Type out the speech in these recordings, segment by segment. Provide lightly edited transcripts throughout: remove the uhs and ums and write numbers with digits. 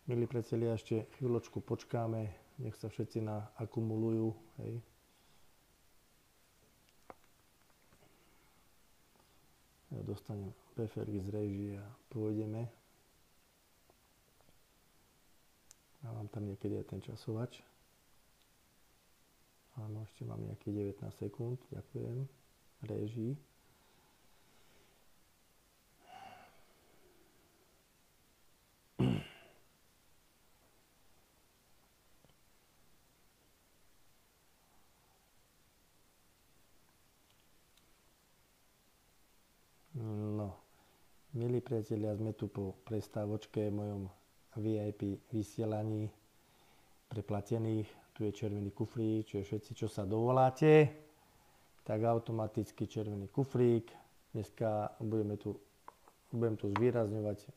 Milí priatelia, ešte chvíľočku počkáme, nech sa všetci naakumulujú, hej. Ja dostanem beferky z réžie a pôjdeme. A mám tam niekedy aj ten časovač. Áno, ešte mám nejakých 19 sekúnd, ďakujem, réžii. No, milí priatelia, sme tu po prestávočke v mojom VIP vysielaní pre platených. Tu je červený kufrík, čiže všetci, čo sa dovoláte, tak automaticky červený kufrík. Dneska budem tu zvýrazňovať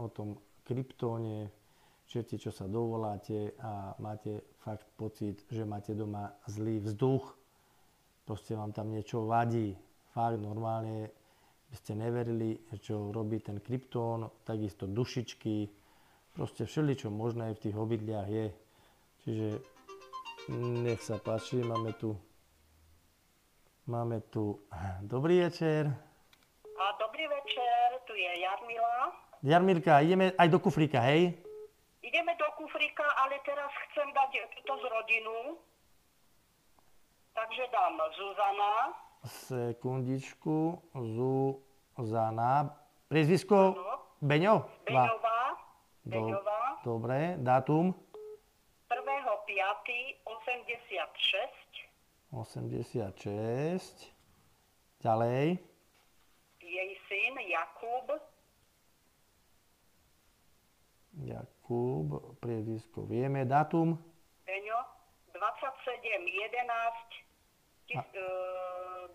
o tom kryptóne. Všetci, čo sa dovoláte a máte fakt pocit, že máte doma zlý vzduch, proste vám tam niečo vadí. Fakt normálne by ste neverili, čo robí ten kryptón, takisto dušičky, proste všeličo možné v tých obydliach je. Čiže nech sa páči, máme tu dobrý večer. Dobrý večer, tu je Jarmila. Jarmilka, ideme aj do kufríka, hej? Ideme do kufríka, ale teraz chcem dať túto z rodinu. Takže dám Zuzana. Sekundičku, Zuzana. Priezvisko? Beňo? Beňová. Dobre, dátum? 1.5.86. 86. Ďalej. Jej syn Jakub. Jakub, priezvisko vieme, dátum? Beňo, 27.11.2021.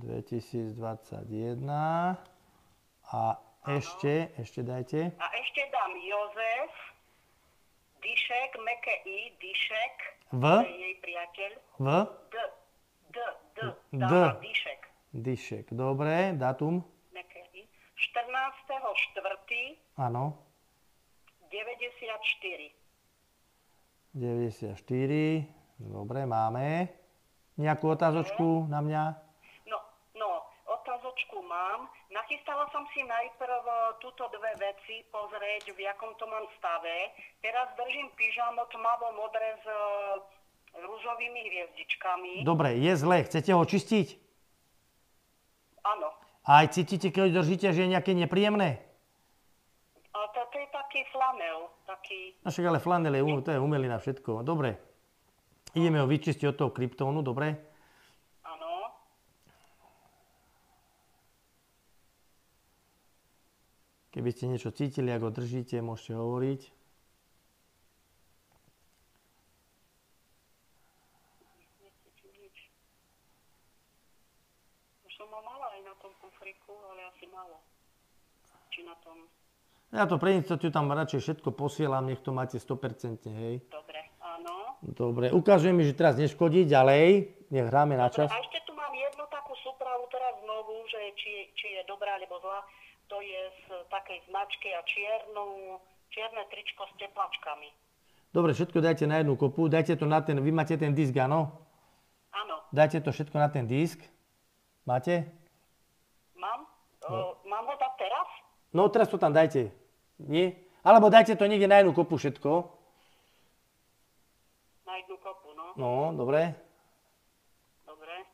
2021. A ešte dajte. A ešte dám Jozef Dyšek, meké I, Dyšek. V? To je jej priateľ. V? Dyšek. Dyšek, dobre, dátum? Meké I. 14.4. Áno. 94. 94. Dobre, máme. Nejakú otázočku na mňa? No, otázočku mám. Nachystala som si najprv túto dve veci pozrieť, v jakom to mám stave. Teraz držím pyžamo tmavo-modré s rúžovými hviezdičkami. Dobre, je zle. Chcete ho čistiť? Áno. A aj cítite, keď držíte, že je nejaké nepríjemné? A to je taký flanel. No však ale flanel to je umelina, všetko. Dobre. Ideme ho vyčistiť od toho kryptónu, dobre? Áno. Keby ste niečo cítili, ako držíte, môžete hovoriť. Už som ho mala aj na tom kufriku, ale asi málo. Či na tom... Ja to pre istotu tam radšej všetko posielam, nech to máte 100%, hej. Dobre, áno. Dobre, ukazuje mi, že teraz neškodí, ďalej, nech hráme na čas. A ešte tu mám jednu takú súpravu teraz znovu, že či je dobrá alebo zlá. To je z takej značky a čierne tričko s teplačkami. Dobre, všetko dajte na jednu kopu, dajte to na ten, vy máte ten disk, áno? Áno. Dajte to všetko na ten disk. Máte? Mám? Mám ho dať teraz? No, teraz to tam dajte. Nie? Alebo dajte to niekde na jednu kopu všetko. Na jednu kopu, no. No, dobre. Dobre.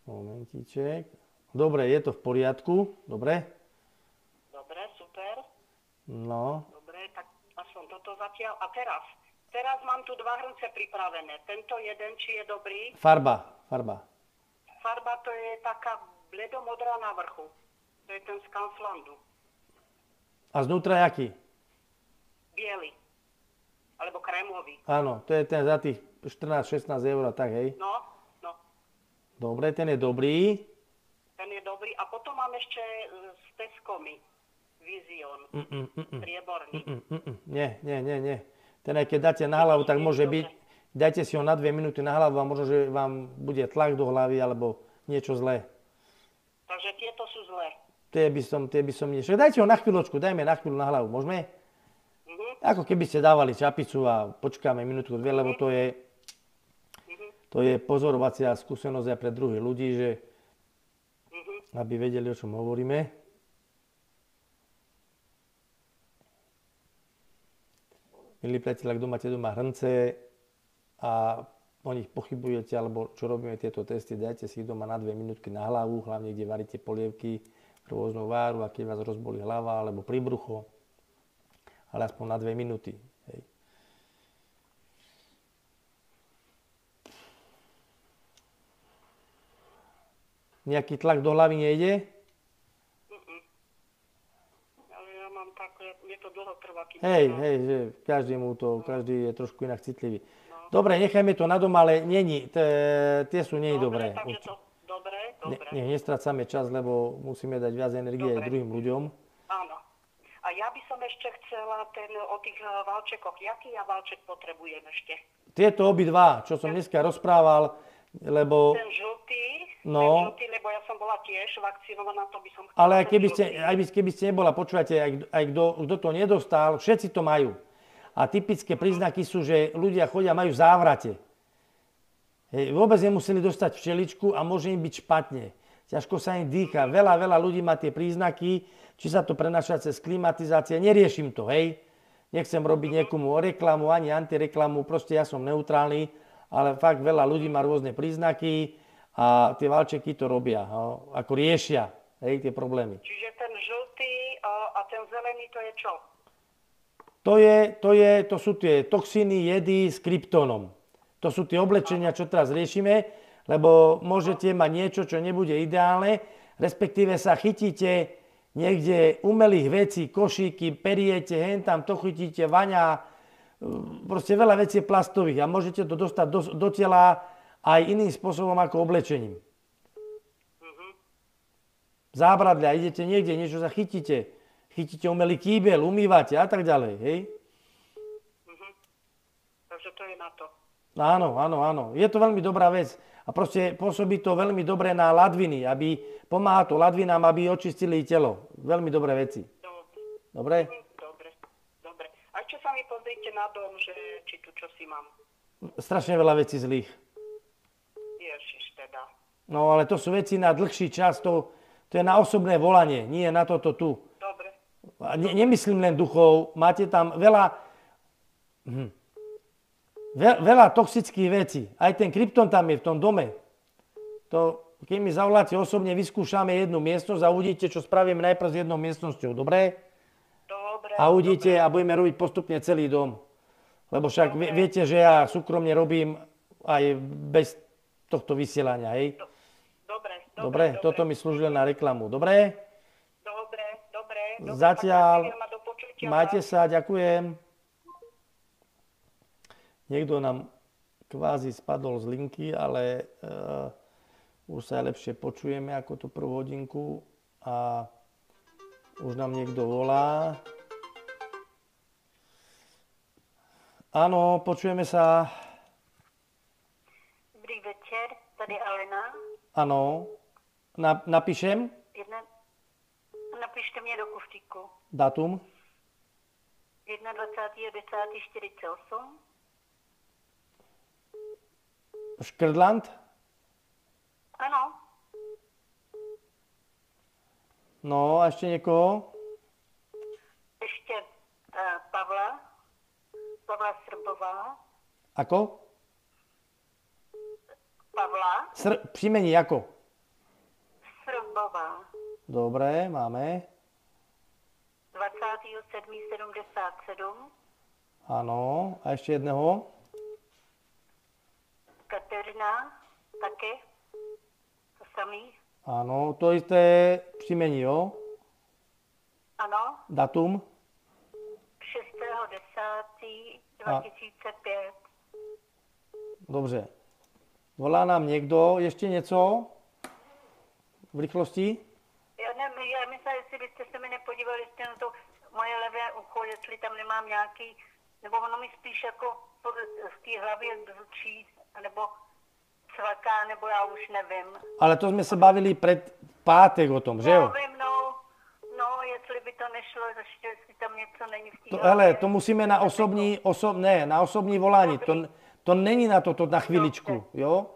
Momentíček. Dobre, je to v poriadku. Dobre. Dobre, super. No. Dobre, tak aspoň toto zatiaľ. A teraz mám tu 2 hrnce pripravené. Tento jeden, či je dobrý? Farba. Farba to je taká bledomodrá na vrchu. To je ten z Kauflandu. A znútra jaký? Biely. Alebo krémový. Áno, to je ten za tých 14-16 eur, tak hej. No. Dobre, ten je dobrý. Ten je dobrý. A potom mám ešte s Teskomi. Vizión. Prieborný. Nie. Ten aj keď dáte na hlavu, tak môže byť Dajte si ho na 2 minúty na hlavu a možno, že vám bude tlak do hlavy alebo niečo zlé. Takže tieto sú zlé. Tie by som nie. Však dajte ho na chvíľočku, dajme na chvíľu na hlavu, môžeme? Ako keby ste dávali čapicu a počkáme minútku, dve, lebo to je pozorovacia skúsenosť aj pre druhých ľudí, že aby vedeli, o čom hovoríme. Milí priatelia, kto máte doma hrnce a o nich pochybujete, alebo čo robíme tieto testy, dajte si ich doma na 2 minútky na hlavu, hlavne kde varíte polievky rôznu váru a keď vás rozbolí hlava alebo príbrucho, ale aspoň na 2 minúty. Hej. Nejaký tlak do hlavy nejde? Ale ja mám tak, je to dlho trvá. Hej, že každý je trošku inak citlivý. Dobre, nechajme to na doma, ale tie sú nie dobré. Takže to, dobre. Nech nestrácame čas, lebo musíme dať viac energie aj druhým ľuďom. Áno. A ja by som ešte chcela o tých valčekoch. Jaký ja valček potrebujem ešte? Tieto obidva, čo som dneska rozprával, lebo... Ten žltý, lebo ja som bola tiež vakcinovaná, to by som chcela. Ale keby ste nebola, počúvate, aj kto to nedostal, všetci to majú. A typické príznaky sú, že ľudia chodia, majú závrate. Vôbec nemuseli dostať včeličku a môže im byť špatne. Ťažko sa im dýcha. Veľa ľudí má tie príznaky, či sa to prenáša cez klimatizácie. Neriešim to, hej. Nechcem robiť niekomu reklamu, ani antireklamu, proste ja som neutrálny, ale fakt veľa ľudí má rôzne príznaky a tie valčeky to robia, ako riešia, hej, tie problémy. Čiže ten žltý a ten zelený to je čo? To sú tie toxíny, jedy s kryptónom. To sú tie oblečenia, čo teraz riešime, lebo môžete mať niečo, čo nebude ideálne, respektíve sa chytíte niekde umelých vecí, košíky, periete, tam to chytíte, vaňa, proste veľa vecí plastových a môžete to dostať do tela aj iným spôsobom ako oblečením. Zábradlia, idete niekde, niečo sa chytíte umelý kýbel, umývate a tak ďalej, hej? Takže to je na to. Áno. Je to veľmi dobrá vec a proste pôsobí to veľmi dobre na ladviny, pomáha to ladvinám, aby očistili telo. Veľmi dobré veci. Dobre? Dobre. A čo sa mi pozrite na dom, že či tu čo si mám? Strašne veľa vecí zlých. Ježiš teda. No ale to sú veci na dlhší čas, to je na osobné volanie, nie na toto tu. Dobre. Nemyslím len duchov, máte tam veľa toxických vecí. Aj ten krypton tam je v tom dome. Keď mi zavoláte osobne, vyskúšame jednu miestnosť a uvidíte, čo spravíme najprv s jednou miestnosťou. Dobre? Dobre. A uvidíte a budeme robiť postupne celý dom. Lebo však viete, že ja súkromne robím aj bez tohto vysielania, hej? Dobre. Toto mi slúžilo na reklamu. Dobre? Dobre. Zatiaľ. Majte sa, ďakujem. Niekto nám kvázi spadol z linky, ale už sa lepšie počujeme ako tú prvú hodinku a už nám niekto volá. Áno, počujeme sa. Dobrý večer, tady Alena. Áno, napíšem? Napište mě do kufříku. Datum? 21.10.48. Škrdland? Ano. No, a ešte niekoho? Ještě Pavla Srbová. Ako? Pavla Příjmení ako? Srbová. Dobre, máme. 27.77. Áno, a ešte jedného? Katerina, také. To samý. Áno, to isté příjmení, jo? Ano. Datum? 6.10.2005. Dobře. Volá nám někdo, ještě něco? V rychlosti? Já myslím, jestli byste se mi nepodívali, jestli na to moje levé ucho, jestli tam nemám nějaký, nebo ono mi spíš jako v té hlavě bzučí, nebo cvaká, nebo já už nevím. Ale to sme sa bavili pred pátek o tom, že jo? Já vím, no, jestli by to nešlo, ještě jestli tam něco není v té To, hlavě. hele, to musíme na na osobní volání. To není na to na chviličku, jo?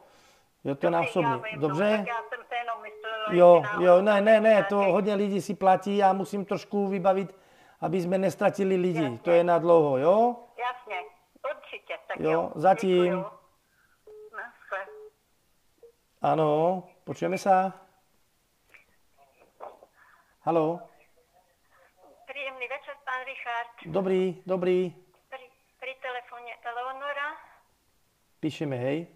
Jo, to je na osobní. Já vím, Dobře? No, tak já jsem se jenom myslela, Jo, ne, to hodně lidí si platí a musím trošku vybavit, aby jsme nestratili lidi. Jasně. To je na dlouho, jo? Jasně, určitě, tak Jo, zatím. Děkuju. Naschle. Áno, počujeme sa? Haló? Príjemný večer, pán Richard. Dobrý. Pri telefóne Eleonora. Píšeme, hej?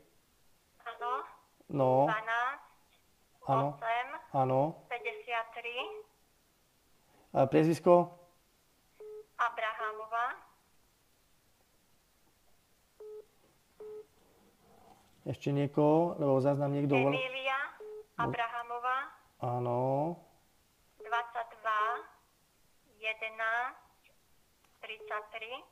Áno. No, 12, áno, 8, áno. 53, A priezvisko? Abrahamová. Ešte niekoho, lebo zaznám niekto volá. Emília Abrahamová. Áno. 22, 11, 33.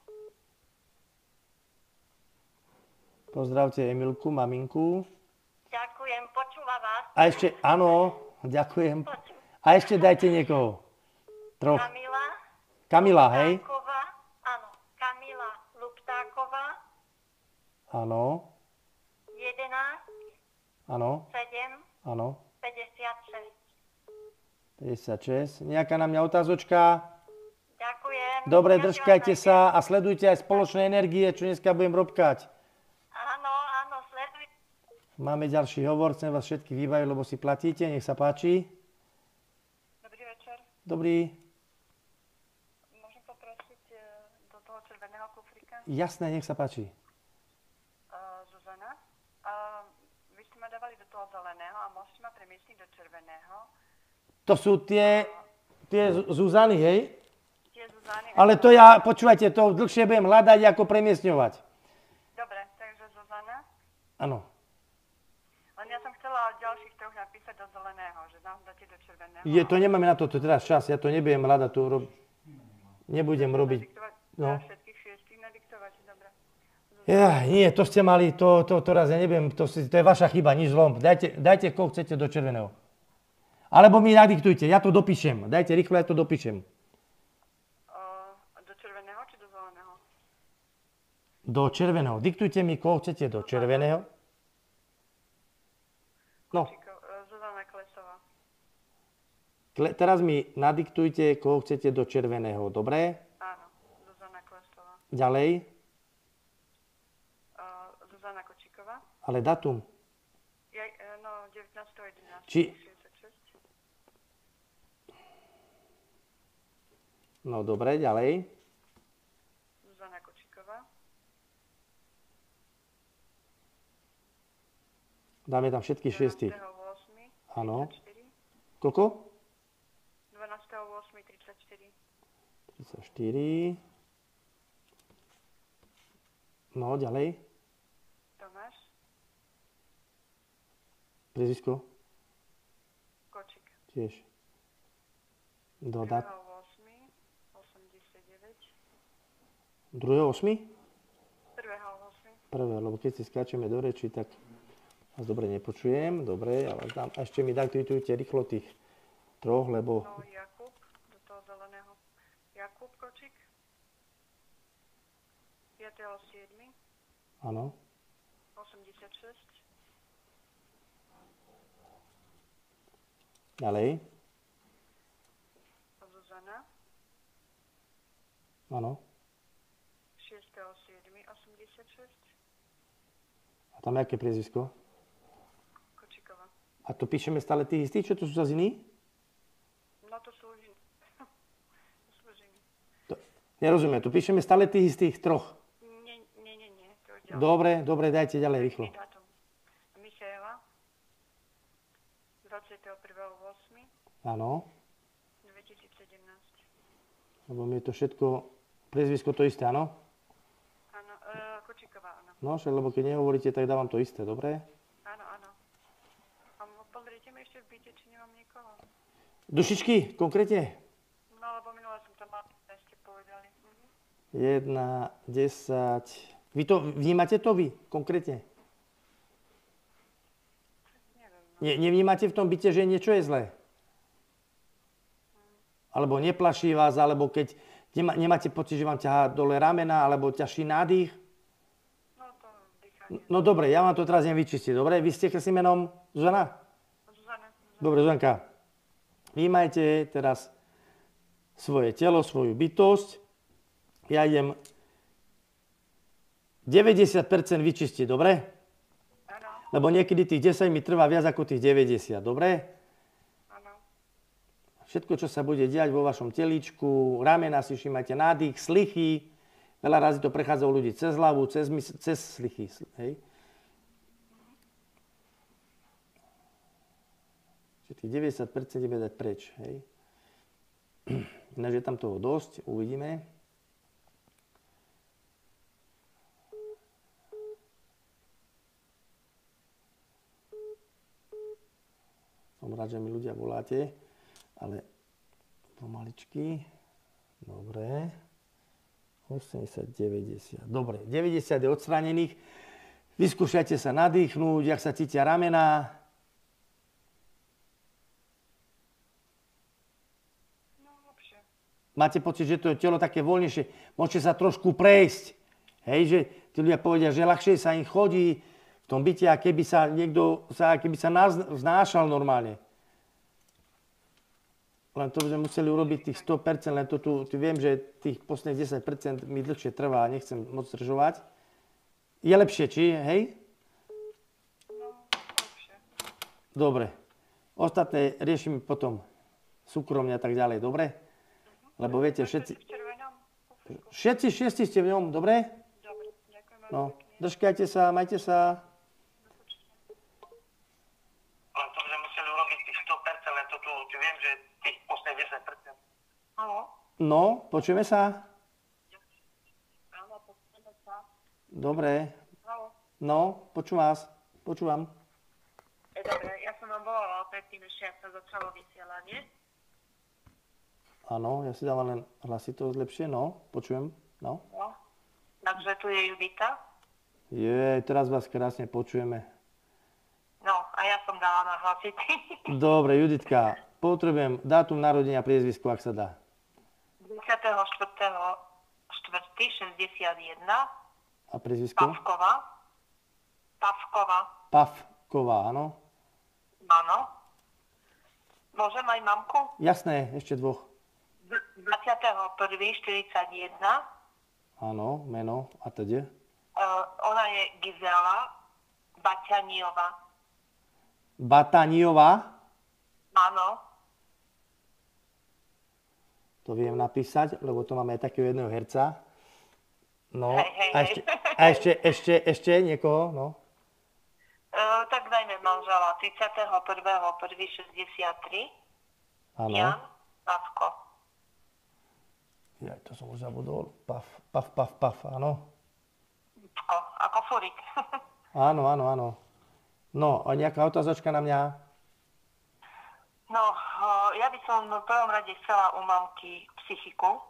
Pozdravte Emilku, maminku. Ďakujem, počúva vás. A ešte, áno, ďakujem. A ešte dajte niekoho. Troch. Kamila, hej? Luptáková. Áno, Kamila Luptáková. Áno, 11, áno, 7, áno. 56. 56. Nejaká na mňa otázočka? Ďakujem. Dobre, Ja držkajte vás sa a sledujte aj spoločné energie, čo dneska budem robkať. Áno, sleduj. Máme ďalší hovor, chcem vás všetkých vybaviť, lebo si platíte, nech sa páči. Dobrý večer. Dobrý. Môžem poprosiť do toho červeného kufrika? Jasné, nech sa páči. Zuzana, vy ste ma dávali do toho zeleného a môžete ma premiestniť do červeného. To sú tie Zuzany, hej? Tie Zuzany. Ale to ja, počúvajte, to dlhšie budem hľadať, ako premiestňovať. Dobre, takže Zuzana. Áno. Len ja som chcela ďalších troch napísať do zeleného, že nám dáte do červeného. To nemáme na to teraz čas, ja to nebudem hľadať, nebudem robiť. No. Všetkých šiestich nadiktovať, dobre. Nie, to ste mali, to raz, ja neviem, to je vaša chyba, nič zlom. Dajte koho chcete do červeného. Alebo mi nadiktujte, ja to dopíšem. Dajte rýchlo, ja to dopíšem. Do červeného či do zeleného? Do červeného. Diktujte mi, koho chcete do červeného. No. Zuzana Klesová. Teraz mi nadiktujte, koho chcete do červeného. Dobre? Áno, Zuzana Klesová. Ďalej. Zuzana Kočíková. Ale datum. 19.11. Či- 66. No dobre, ďalej. Zuzana Kočíková. Dáme tam všetky šiestich. 12.8. Áno. 34. Koľko? 12.8. 34. 34. No, ďalej. Tomáš Priezvisko? Kočík. Tiež. Dodať. 1.8. 89. 2.8. 1.8. Prvé, lebo keď si skáčeme do reči, tak vás dobre nepočujem. Dobre, ja vás dám. A ešte mi diktujte rýchlo tých troch, lebo... No, Jakub, do toho zeleného. Jakub Kočík. 5.7. Áno. 86. Ďalej. Zuzana. Áno. 6.7. 86. A tam aké priezvisko? Kočíková. A to píšeme stále tých istých, čo to sú za iní? No to sú už iní. Nerozumiem, tu píšeme stále tých istých troch. Nie. To už ďalej. Dobre, dajte ďalej rýchlo. Iný dátum. Michaela. 21.8. Áno. 2017. Lebo mi je to všetko, priezvisko to isté, áno? Áno, Kočíková, áno. No, však, lebo keď nehovoríte, tak dávam to isté, dobre? Áno. A pozrite mi ešte v byte, či nemám niekoho. Dušičky, konkrétne? No, lebo minule som tam mal, ste povedali. 1, 10, Vy to vnímate to vy konkrétne? Nevnímate v tom byte, že niečo je zlé? Alebo neplaší vás, alebo keď nemáte pocit, že vám ťahá dole ramena, alebo ťažší nádych? No to dýchanie. No dobre, ja vám to teraz idem vyčistiť, dobre? Vy ste krásnym menom Zuzana? Zuzana. Dobre, Zuzanka. Vnímajte teraz svoje telo, svoju bytosť. Ja idem 90% vyčistiť, dobre? Áno, Lebo niekedy tých 10 mi trvá viac ako tých 90, dobre? áno. Všetko, čo sa bude diať vo vašom telíčku, ramena si všimajte, nádych, slichy. Veľa razy to prechádza u ľudí cez hlavu, cez slichy. Hej. Čiže tých 90% ideme dať preč. Hej. Ináč je tam toho dosť, uvidíme. Som rád, že mi ľudia voláte, ale pomaličky. Dobre. 80, 90. Dobre, 90 je odstránených. Vyskúšajte sa nadýchnúť, jak sa cítia ramená. No lepšie. Máte pocit, že to je telo také voľnejšie. Môžete sa trošku prejsť. Hej, že tí ľudia povedia, že ľahšie sa im chodí v tom byte, a keby sa niekto vznášal normálne. Len to by sme museli urobiť tých 100%, len to tu viem, že tých posledných 10% mi dlhšie trvá, nechcem moc zdržovať. Je lepšie, či? Hej? No lepšie. Dobre. Ostatné riešime potom súkromne a tak ďalej, dobre? Lebo viete, V červenom kufriku. všetci ste v ňom, dobre? Dobre, ďakujem veľmi No, pekne. držkajte sa, majte sa. Len to by sme museli urobiť tých 100%, len to tu viem, že tých posledných 10%. Haló? No, počujeme sa? Áno, počujeme sa. Dobre. Haló? No, počúvam. Dobre, ja som vám volala predtým, ešte ak sa začalo vysielanie. Áno, ja si dávam len hlasitosť lepšie, no, počujem, no. No. Takže tu je Judita. Teraz vás krásne počujeme. No, a ja som dala na hlasity. Dobre, Juditka, potrebujem dátum narodenia, priezvisko, ak sa dá. 24.4.61. A priezvisko? Pavková. Pavková, áno. Áno. Môžem aj mamku? Jasné, ešte dvoch. 21.41. Áno, meno a teda. Ona je Gizela Baťaniová. Bataniová, Áno. to viem napísať, lebo to máme aj takého jedného herca. No, Hej. a ešte niekoho, no. Tak dajme manžela 31.1.63. Áno. Jan Pavko. Ja, to som už zabudol. Paf, áno. Ako furik. Áno. No, a nejaká otázočka na mňa? No, ja by som v prvom rade chcela u mamky psychiku.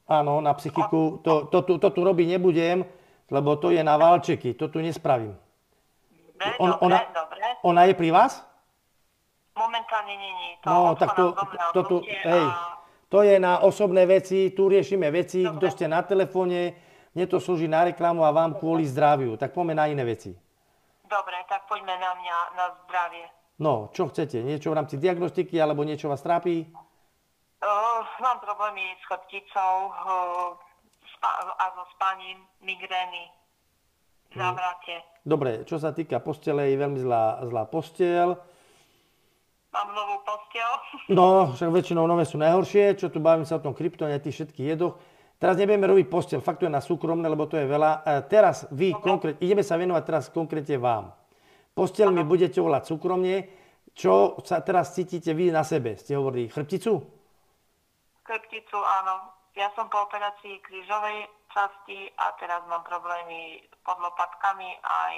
Áno, na psychiku. To tu robiť nebudem, lebo to je na valčeky. To tu nespravím. Dobre. Ona je pri vás? Momentálne nie. No, tak to je na osobné veci. Tu riešime veci, Dobre. kto ste na telefóne. Mne to slúži na reklamu a vám kvôli zdraviu. Tak poďme na iné veci. Dobre, tak poďme na mňa, na zdravie. No, čo chcete? Niečo v rámci diagnostiky alebo niečo vás trápi? Mám problémy s chrbticou a so spaním, migrény, závratie. Dobre, čo sa týka postele, je veľmi zlá posteľ. Mám novú posteľ. No, však väčšinou nové sú najhoršie, čo tu bavím sa o tom kryptone, tých všetkých jedoch. Teraz nebudeme robiť posteľ, fakt to je na súkromné, lebo to je veľa. Teraz vy konkrétne, ideme sa venovať teraz konkrétne vám. Posteľ mi budete volať súkromne. Čo sa teraz cítite vy na sebe? Ste hovorili chrbticu? Chrbticu, áno. Ja som po operácii krížovej časti a teraz mám problémy pod lopatkami aj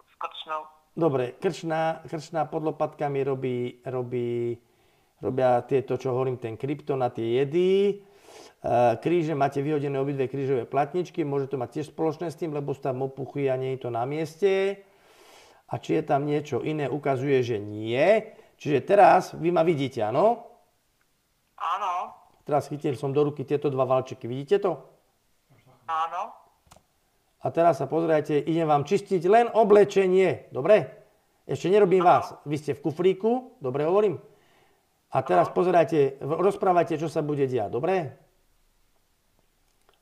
s krčnou. Dobre, krčná pod lopatkami robia tieto, čo hovorím, ten krypton a tie jedy. Kríže, máte vyhodené obidve krížové platničky, môže to mať tiež spoločné s tým, lebo sú tam opuchy a nie je to na mieste. A či je tam niečo iné, ukazuje, že nie. Čiže teraz vy ma vidíte, áno? Áno, Teraz chytil som do ruky tieto dva valčeky, vidíte to? áno. A teraz sa pozerajte, idem vám čistiť len oblečenie, dobre? Ešte nerobím vás, vy ste v kufríku, dobre hovorím? A teraz pozerajte, rozprávajte, čo sa bude diať, dobre?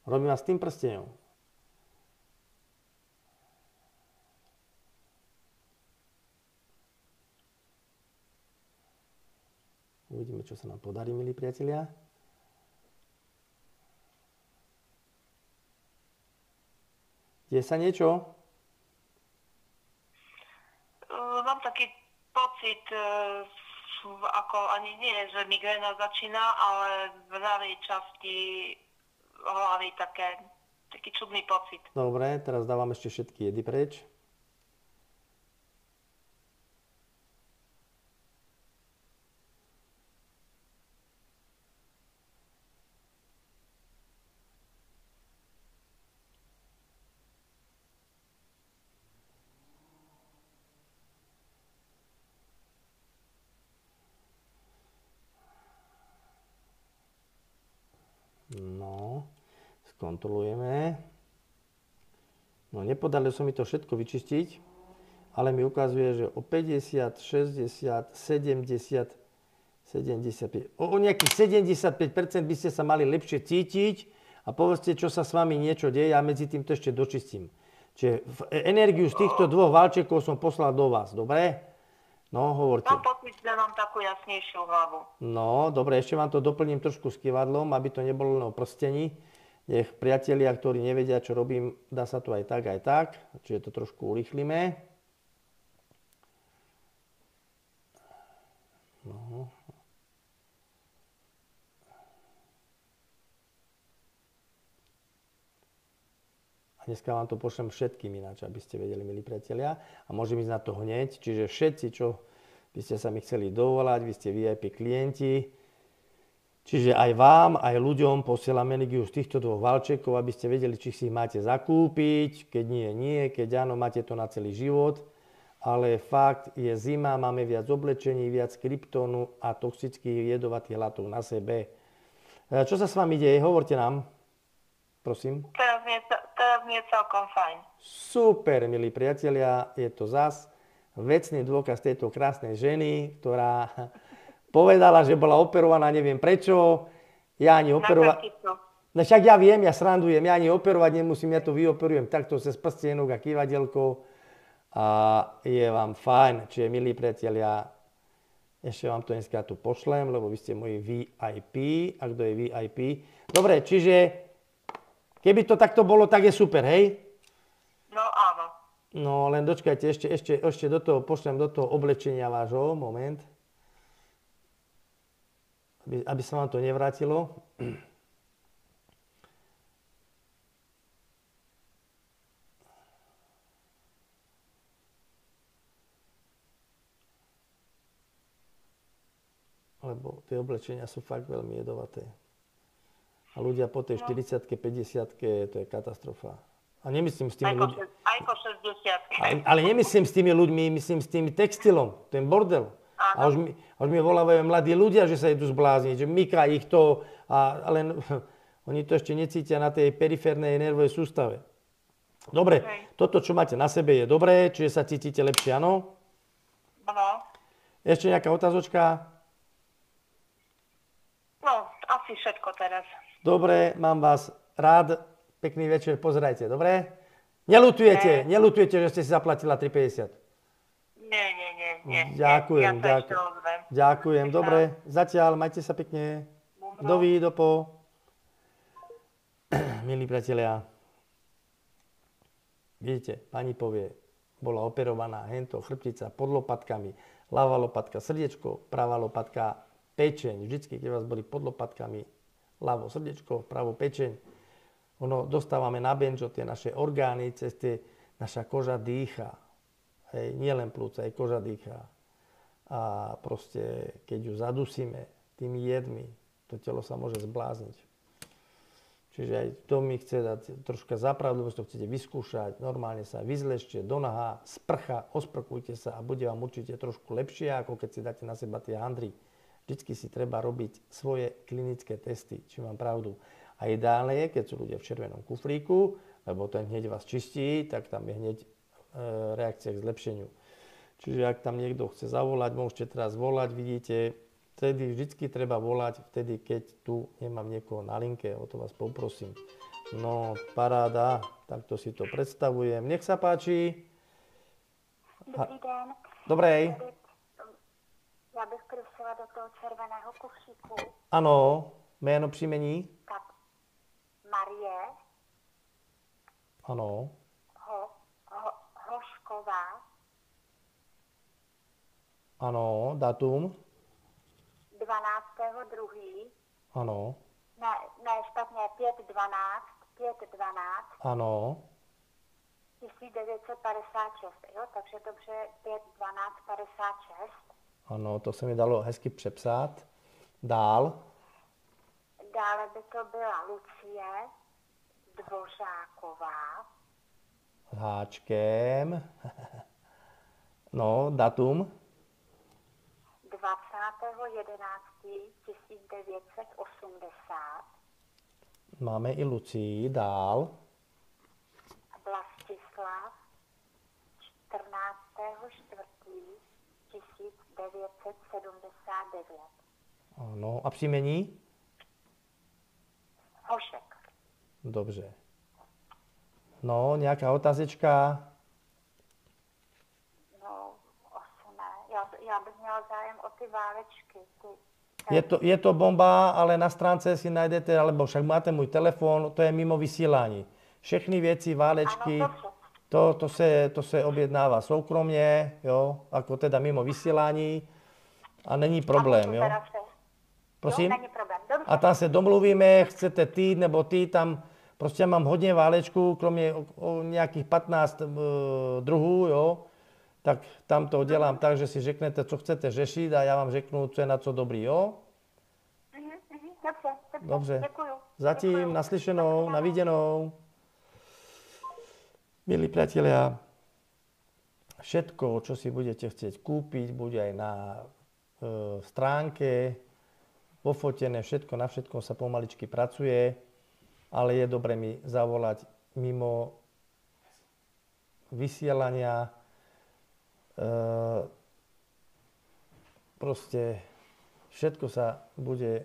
Robím vás tým prstenom. Uvidíme, čo sa nám podarí, milí priatelia. Deje sa niečo? Mám taký pocit, ako ani nie, že migréna začína, ale v ľavej časti hlavy taký čudný pocit. Dobre, teraz dávam ešte všetky jedy preč. No, skontrolujeme. No, nepodarilo sa mi to všetko vyčistiť, ale mi ukazuje, že o 50, 60, 70, 75, o nejakých 75% by ste sa mali lepšie cítiť a povedzte, čo sa s vami niečo deje a medzi tým to ešte dočistím. Čiže energiu z týchto dvoch valčekov som poslal do vás, dobre? No, hovorte. Mám pocit, že mám takú jasnejšiu hlavu. No, dobre, ešte vám to doplním trošku s kývadlom, aby to nebolo len o prstení. Nech priatelia, ktorí nevedia, čo robím, dá sa to aj tak. Čiže to trošku urýchlime. No. A dneska vám to pošlem všetkým ináč, aby ste vedeli, milí priatelia. A môžem ísť na to hneď. Čiže všetci, čo by ste sa mi chceli dovolať, vy ste VIP klienti. Čiže aj vám, aj ľuďom posielam energiu z týchto dvoch valčekov, aby ste vedeli, či si ich máte zakúpiť. Keď nie, keď áno, máte to na celý život. Ale fakt je zima, máme viac oblečení, viac kryptónu a toxických jedovatých látok na sebe. Čo sa s vami deje? Hovorte nám, prosím. Teraz nie je celkom fajn. Super, milí priatelia, je to zas vecný dôkaz tejto krásnej ženy, ktorá povedala, že bola operovaná, neviem prečo. Ja ani operovať... No však ja viem, ja srandujem, ja ani operovať nemusím, ja to vyoperujem takto cez prstienok a kývadelko. A je vám fajn, čiže milí priatelia, ešte vám to dneska tu pošlem, lebo vy ste moji VIP, a kto je VIP. Dobre, čiže keby to takto bolo, tak je super, hej? No áno. No len dočkajte, ešte do toho pošlem do toho oblečenia vášho, moment. Aby sa vám to nevrátilo. Lebo tie oblečenia sú fakt veľmi jedovaté. A ľudia po tej 40-ke, 50-ke, to je katastrofa. A nemyslím s tými ľuďmi... Aj po 60. Ale nemyslím s tými ľuďmi, myslím s tým textilom, ten bordel. A už mi volávajú mladí ľudia, že sa idú zblázniť, že myká ich to, ale oni to ešte necítia na tej periférnej nervovej sústave. Dobre, toto, čo máte na sebe, je dobré, čiže sa cítite lepšie, áno? Áno. Ešte nejaká otázočka? No, asi všetko teraz. Dobre, mám vás rád, pekný večer, pozerajte, dobre? Nelutujete, že ste si zaplatila 3,50? Nie. Ďakujem, ja ďakujem. Dobre, zatiaľ, majte sa pekne. Dopo. Milí priatelia, vidíte, pani povie, bola operovaná, hento, chrbtica pod lopatkami, ľavá lopatka, srdiečko, pravá lopatka, pečeň. Vždycky, keď vás boli pod lopatkami, ľavo srdiečko, pravo pečeň, dostávame na benčo tie naše orgány, cez tie naša koža dýcha. Hej, nie len plúca, aj koža dýchá. A proste, keď ju zadusíme tými jedmi, to telo sa môže zblázniť. Čiže aj to mi chce dať troška zapravdu, lebo to chcete vyskúšať, normálne sa vyzlešte do naha, sprcha, osprchujte sa a bude vám určite trošku lepšie, ako keď si dáte na seba tie handry. Vždycky si treba robiť svoje klinické testy, či mám pravdu. A ideálne je, keď sú ľudia v červenom kufríku, lebo ten hneď vás čistí, tak tam je hneď reakcia k zlepšeniu. Čiže ak tam niekto chce zavolať, môžete teraz volať, vidíte, vtedy vždycky treba volať, vtedy keď tu nemám niekoho na linke, o to vás poprosím. No, paráda, takto si to predstavujem. Nech sa páči. Dobrý den. Dobrej. Já bych prosila do toho červeného kufříku. Ano, jméno příjmení? Tak, Marie Ano. Hošková, Ano, datum? 12.2. Ano. Ne, špatně, 5.12, Ano. 1956, jo, takže dobře, 5.12.56. Ano, to se mi dalo hezky přepsat. Dál. Dále by to byla Lucie Dvořáková, S háčkem. No, datum? 20.11.1980. Máme i Lucii. Dál. Vlastislav 14.4.1979. Ano, a příjmení? Hošek. Dobře. No, nějaká otázečka? No, asi ne. Já bych měla zájem o ty válečky. Je to bomba, ale na stránce si najdete, alebo však máte můj telefon, to je mimo vysílání. Všechny věci, válečky, to se objednává soukromně, jo, jako teda mimo vysílání a není problém, jo. Prosím? Není problém. Dobře. A tam se domluvíme, chcete ty nebo ty, tam prostě mám hodně válečků, kromě nějakých 15 druhů, jo, tak tam to dělám tak, že si řeknete, co chcete řešit a já vám řeknu, co je na co dobrý, jo? Dobře. Děkuju. Zatím naslyšenou, na viděnou. Milí priatelia, všetko, čo si budete chcieť kúpiť, bude aj na stránke, pofotené, všetko, na všetkom sa pomaličky pracuje, ale je dobre mi zavolať mimo vysielania. Proste všetko sa bude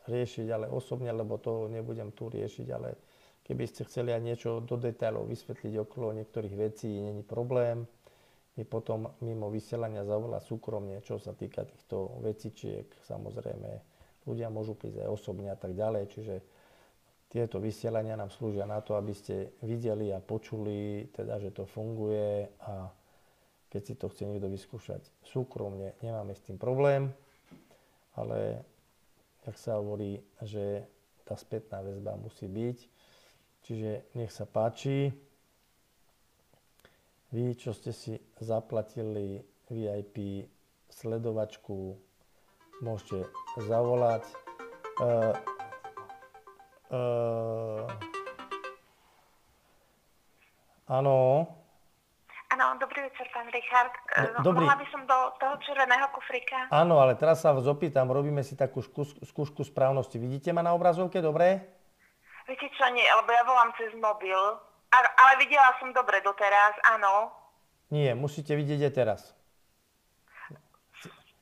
riešiť, ale osobne, lebo to nebudem tu riešiť, ale keby ste chceli aj niečo do detailov vysvetliť okolo niektorých vecí, není problém. My potom mimo vysielania zavolať súkromne, čo sa týka týchto vecičiek. Samozrejme, ľudia môžu prísť aj osobne a tak ďalej. Čiže tieto vysielania nám slúžia na to, aby ste videli a počuli, teda, že to funguje a keď si to chce niekto vyskúšať súkromne, nemáme s tým problém, ale jak sa hovorí, že tá spätná väzba musí byť. Čiže nech sa páči. Vy, čo ste si zaplatili VIP sledovačku, môžete zavolať. Áno. Áno, dobrý večer, pán Richard. Dobrý. Mohla by som do toho červeného kufrika? Áno, ale teraz sa vás opýtam, robíme si takú skúšku správnosti. Vidíte ma na obrazovke, dobre? Viete čo, nie, lebo ja volám cez mobil. Ale videla som dobre doteraz, áno. Nie, musíte vidieť aj teraz.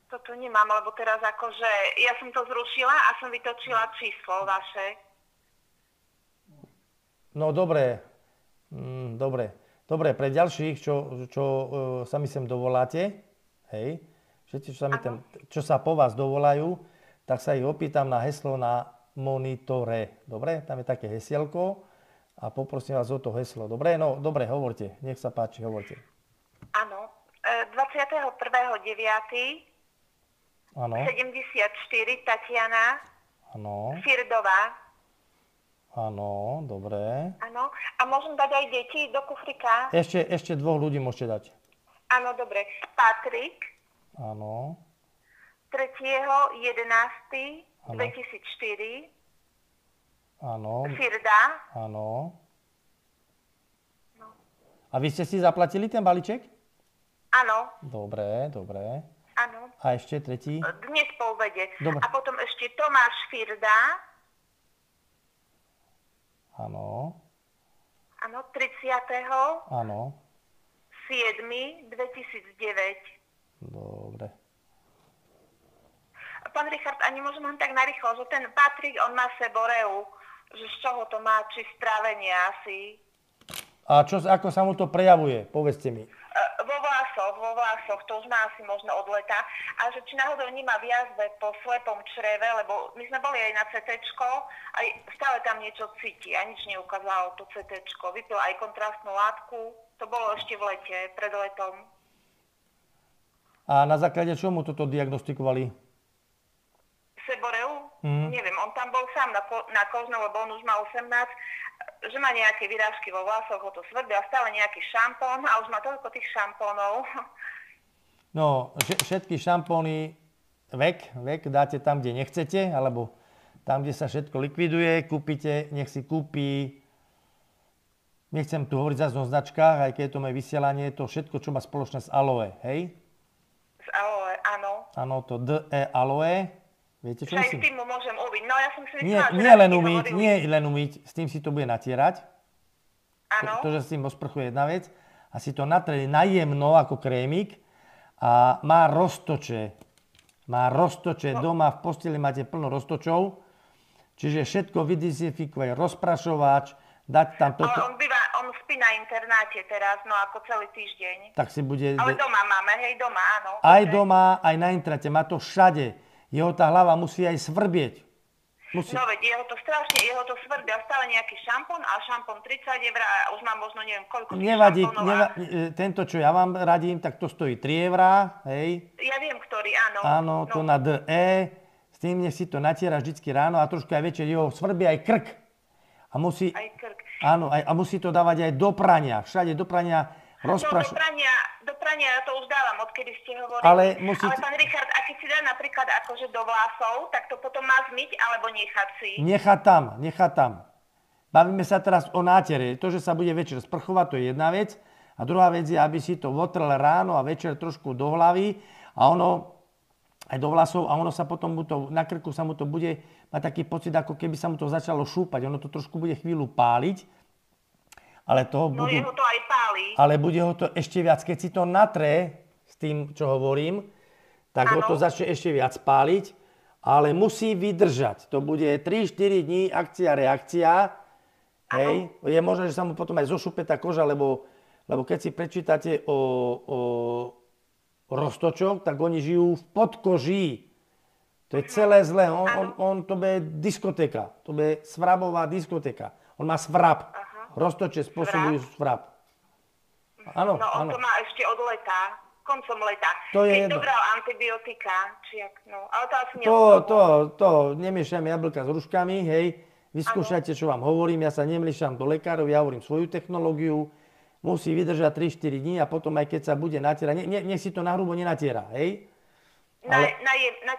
To tu nemám, lebo teraz akože, ja som to zrušila a som vytočila číslo vaše. No dobre, dobre, pre ďalších, čo sa mi sem dovoláte, hej, všetci, čo sa po vás dovolajú, tak sa ich opýtam na heslo na monitore. Dobre, tam je také hesielko a poprosím vás o to heslo. Dobre, no dobre, hovorte, nech sa páči, hovorte. Áno, 21.9. Áno. 74 Tatiana. Áno. Firdová. Áno, dobre. Áno, a môžem dať aj deti do kufrika? Ešte dvoch ľudí môžete dať. Áno, dobre. Patrik. Áno. 3.11.2004. Áno, Firda. áno. A vy ste si zaplatili ten balíček? Áno, Dobre, dobre. áno. A ešte tretí? Dnes po obede. Dobre. A potom ešte Tomáš Firda. Áno, Áno, 30. áno. 7. 2009. Dobre. Pán Richard, ani môžem len tak narýchlo, že ten Patrik, on má seboreu, že z čoho to má, či strávenie asi. A ako sa mu to prejavuje? Povedzte mi. Vo vlasoch, to už má asi možno od leta. A že či náhodou nemá v jazve po slepom čreve, lebo my sme boli aj na CT-čko, aj stále tam niečo cíti a nič neukázalo to CT-čko. Vypil aj kontrastnú látku, to bolo ešte v lete, pred letom. A na základe čoho mu toto diagnostikovali? Seboreu? Neviem, on tam bol sám na kožne, lebo on už má 18, že má nejaké vyrážky vo vlasoch, ho to svrbí a stále nejaký šampón a už má toľko tých šampónov. No, všetky šampóny vek dáte tam, kde nechcete, alebo tam, kde sa všetko likviduje, kúpite, nech si kúpi, nechcem tu hovoriť zase o značkách, aj keď je to moje vysielanie, to všetko, čo má spoločné s aloe, hej? Z aloe, áno. Áno, to DE aloe, viete čo Aj s myslím? tým mu môžem ubiť. No ja som si Nie, myslela, že nie raz len ti umyť, hovorili. nie len umyť, s tým si to bude natierať. Áno. To, že si tým osprchuje jedna vec. A si to natrie najjemno ako krémik a má roztoče. Doma v posteli máte plno roztočov. Čiže všetko vydezinfikovať, rozprašovač, dať tam toto. Ale on spí na internáte teraz, no ako celý týždeň. Tak si bude... Ale doma máme, hej, doma, áno. Aj Dobre. doma, aj na internete. Má to všade. Jeho tá hlava musí aj svrbieť. Musí. No veď, jeho to svrbia, stále nejaký šampón a šampón 30 € a už mám možno neviem koľko tých Nevadí, šampónov. tento, čo ja vám radím, tak to stojí 3 €, hej. Ja viem, ktorý, áno. Áno, to na DE. S tým nech si to natiera vždycky ráno a trošku aj večer. Jeho svrbí aj krk. A musí, Aj krk. áno, a musí to dávať aj do prania. Všade do prania No, do prania ja to už dávam, odkedy ste hovorili. Ale musíte... Ale pán Richard, a keď si dá napríklad akože do vlasov, tak to potom má zmyť alebo nechať si? Nechá tam. Bavíme sa teraz o nátere. To, že sa bude večer sprchovať, to je jedna vec. A druhá vec je, aby si to votrel ráno a večer trošku do hlavy a ono aj do vlasov a ono sa potom na krku sa mu to bude mať taký pocit, ako keby sa mu to začalo šúpať. Ono to trošku bude chvíľu páliť. Ale jeho to aj pálí. Ale bude ho to ešte viac. Keď si to natre s tým, čo hovorím, tak ho to začne ešte viac páliť. Ale musí vydržať. To bude 3-4 dní akcia, reakcia. Hej. Je možné, že sa mu potom aj zošupe tá koža, lebo keď si prečítate o roztočoch, tak oni žijú v podkoží. To je celé zlé. To bude diskotéka. To bude svrabová diskotéka. On má svrab. Roztoče spôsobujú svrab. Áno, No on áno. to má ešte od leta, koncom leta. To je keď jedno. dobral antibiotika, či jak, no, ale to asi To nemiešame jablka s hruškami, hej. Vyskúšajte, čo vám hovorím. Ja sa nemiešam do lekárov, ja hovorím svoju technológiu. Musí vydržať 3-4 dní a potom aj keď sa bude natierať, nech si to nahrubo nenatiera, hej. Na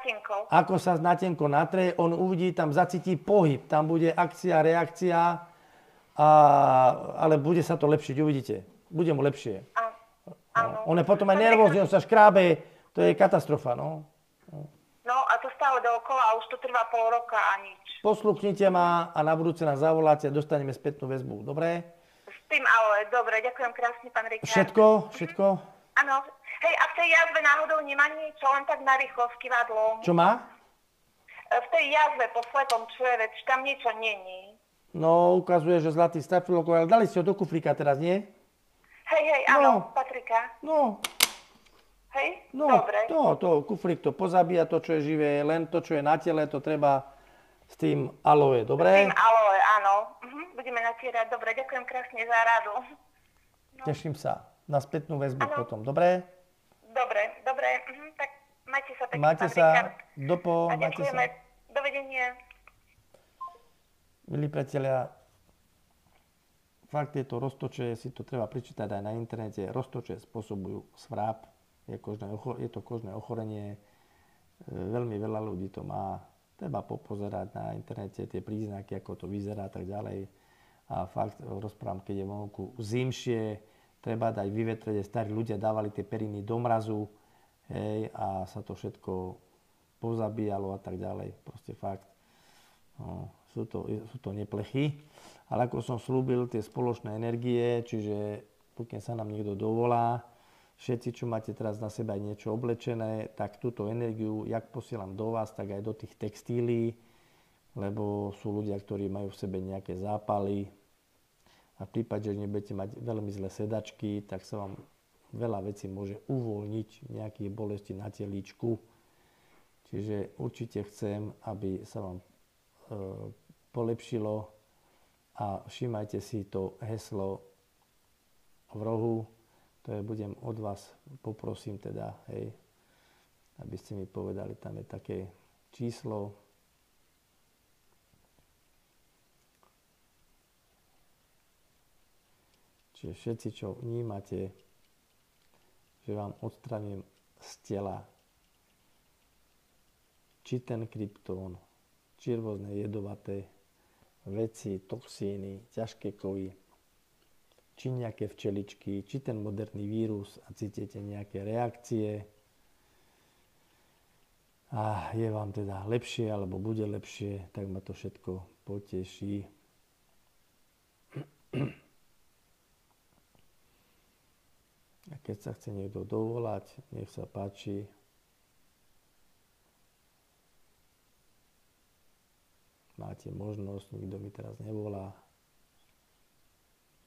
tenko. Ako sa na tenko natre, on uvidí, tam zacíti pohyb, tam bude akcia, reakcia, ale bude sa to lepšiť, uvidíte. Bude mu lepšie. Áno. On je potom aj nervózny, on sa škrábe, to je katastrofa, no. No a to stále dookola a už to trvá pol roka a nič. Posluchnite ma a na budúce nás zavoláte a dostaneme spätnú väzbu, dobre? S tým ale, dobre, ďakujem krásne, pán Richard. Všetko? Áno. Hej, a v tej jazve náhodou nemá niečo, len tak narýchlo s kývadlom. Čo má? V tej jazve po slepom čreve, či tam niečo není. No, ukazuje, že zlatý stafilokok, ale dali ste ho do kufríka teraz, nie? Hej, áno, Patrika. No, Hej, no, dobre. to kufrík to pozabíja, to, čo je živé, len to, čo je na tele, to treba s tým aloe, S dobre? tým aloe, áno. Budeme natierať, dobre, ďakujem krásne za radu. Teším sa na spätnú väzbu Áno. potom, dobre? Dobre, tak majte sa pekne, Máte pán sa, Richard. A máte sa. ďakujeme, dovidenia. Milí priatelia, fakt tieto roztoče, si to treba prečítať aj na internete, roztoče spôsobujú svrab, je to kožné ochorenie, veľmi veľa ľudí to má, treba popozerať na internete tie príznaky, ako to vyzerá a tak ďalej. A fakt rozprávam, keď je vonku zimšie, treba dať vyvetrieť, starí ľudia dávali tie periny do mrazu, hej, a sa to všetko pozabíjalo a tak ďalej. Proste fakt, no, sú to neplechy. Ale ako som slúbil, tie spoločné energie, čiže pokiaľ sa nám niekto dovolá, všetci, čo máte teraz na sebe aj niečo oblečené, tak túto energiu, jak posielam do vás, tak aj do tých textílií, lebo sú ľudia, ktorí majú v sebe nejaké zápaly, a v prípade, že nebudete mať veľmi zlé sedačky, tak sa vám veľa vecí môže uvoľniť, nejaké bolesti na telíčku. Čiže určite chcem, aby sa vám polepšilo a všímajte si to heslo v rohu, ktoré budem od vás, poprosím teda, hej, aby ste mi povedali, tam je také číslo. Čiže všetci, čo vnímate, že vám odstraním z tela či ten kryptón, či rôzne jedovaté veci, toxíny, ťažké kovy, či nejaké včeličky, či ten moderný vírus a cítite nejaké reakcie a je vám teda lepšie alebo bude lepšie, tak ma to všetko poteší. A keď sa chce niekto dovolať, nech sa páči. Máte možnosť, nikto mi teraz nevolá.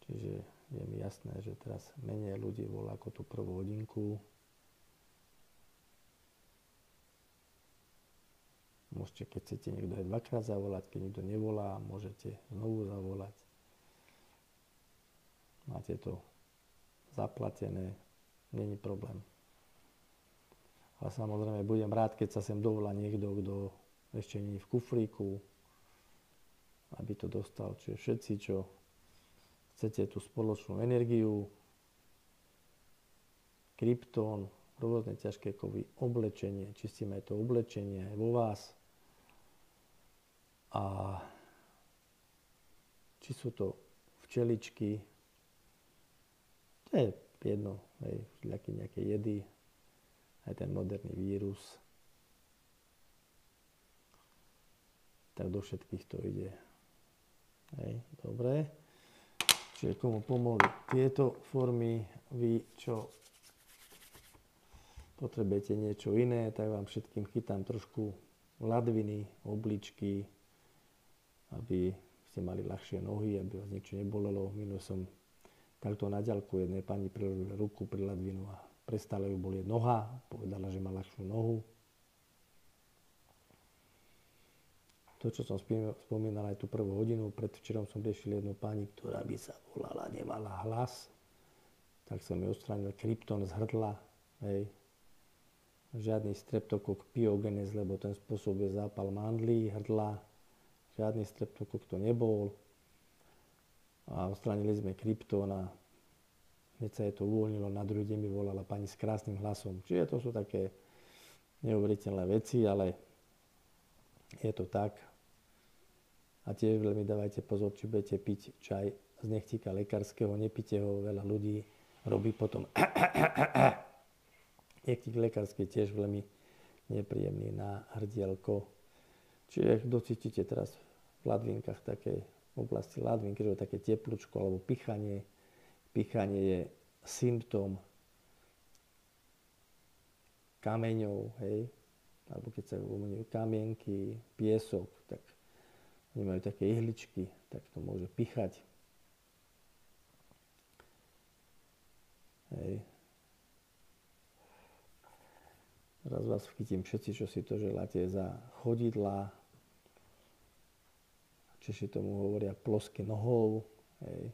Čiže je mi jasné, že teraz menej ľudí volá ako tú prvú hodinku. Môžete, keď chcete niekto aj dvakrát zavolať, keď nikto nevolá, môžete znovu zavolať. Máte to zaplatené, není problém. Ale samozrejme budem rád, keď sa sem dovolá niekto, kto ešte nie je v kufríku, aby to dostal. Čiže všetci, čo chcete tú spoločnú energiu, kryptón, rôzne ťažké kovy, oblečenie, čistíme aj to oblečenie aj vo vás. A či sú to včeličky, to je jedno, hej, nejaké jedy, aj ten moderný vírus. Tak do všetkých to ide. Hej, dobre. Čiže komu pomohli tieto formy, vy čo potrebujete niečo iné, tak vám všetkým chytám trošku ladviny, obličky, aby ste mali ľahšie nohy, aby vás niečo nebolelo. Minul som takto na ďalku jednej pani priložil ruku pri ladvinu a prestala ju bolieť noha, povedala, že má ľahšiu nohu. To, čo som spomínal aj tú prvú hodinu, predvčerom som riešil jednu pani, ktorá by sa volala, nemala hlas, tak som ju odstránil kryptón z hrdla, hej. Žiadny streptokok pyogenes, lebo ten spôsobuje zápal mandlí, hrdla, žiadny streptokok to nebol. A odstránili sme kryptón a hneď sa jej to uvoľnilo, na druhý deň mi volala pani s krásnym hlasom. Čiže to sú také neuveriteľné veci, ale je to tak. A tiež veľmi dávajte pozor, či budete piť čaj z nechtíka lekárskeho, nepite ho, veľa ľudí robí potom nechtík lekársky tiež veľmi nepríjemný na hrdielko. Čiže docítite teraz v ladvinkách také oblasti ladvinky, že je také teplúčko alebo pichanie. Pichanie je symptóm kameňov, hej, alebo keď sa uvoľňujú kamienky, piesok, tak oni majú také ihličky, tak to môže pichať. Hej. Teraz vás chytím všetci, čo si to želáte, za chodidlá. Češi tomu hovoria plosky nohou. Hej.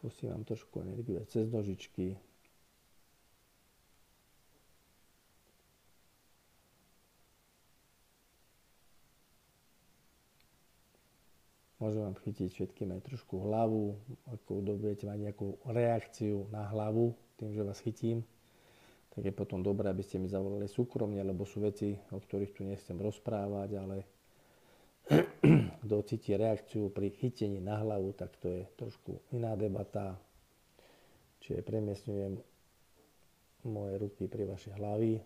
Pustím vám trošku energiu cez nožičky. Môžem vám chytiť všetkým aj trošku hlavu, ako budete mať nejakú reakciu na hlavu, tým, že vás chytím. tak je potom dobré, aby ste mi zavolali súkromne, lebo sú veci, o ktorých tu nechcem rozprávať, ale kto cíti reakciu pri chytení na hlavu, tak to je trošku iná debata. Čiže premiestňujem moje ruky pri vašej hlavy.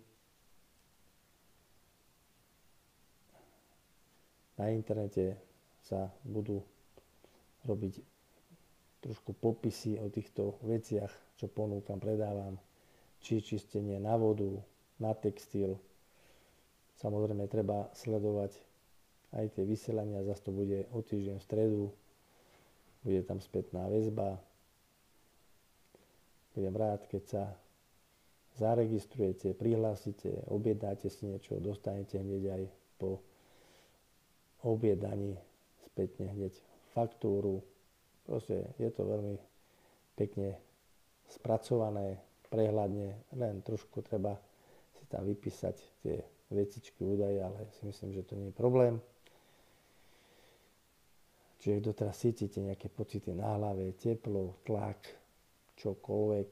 Na internete sa budú robiť trošku popisy o týchto veciach, čo ponúkam, predávam. Či čistenie na vodu, na textil. Samozrejme treba sledovať aj tie vysielania, zase to bude o týždeň v stredu. Bude tam spätná väzba. Budem rád, keď sa zaregistrujete, prihlásite, objednáte si niečo, dostanete hneď aj po objednaní spätne hneď faktúru. Proste je to veľmi pekne spracované, prehľadne, len trošku treba si tam vypísať tie vecičky, údaje, ale si myslím, že to nie je problém. Čiže kto teraz cítite nejaké pocity na hlave, teplo, tlak, čokoľvek,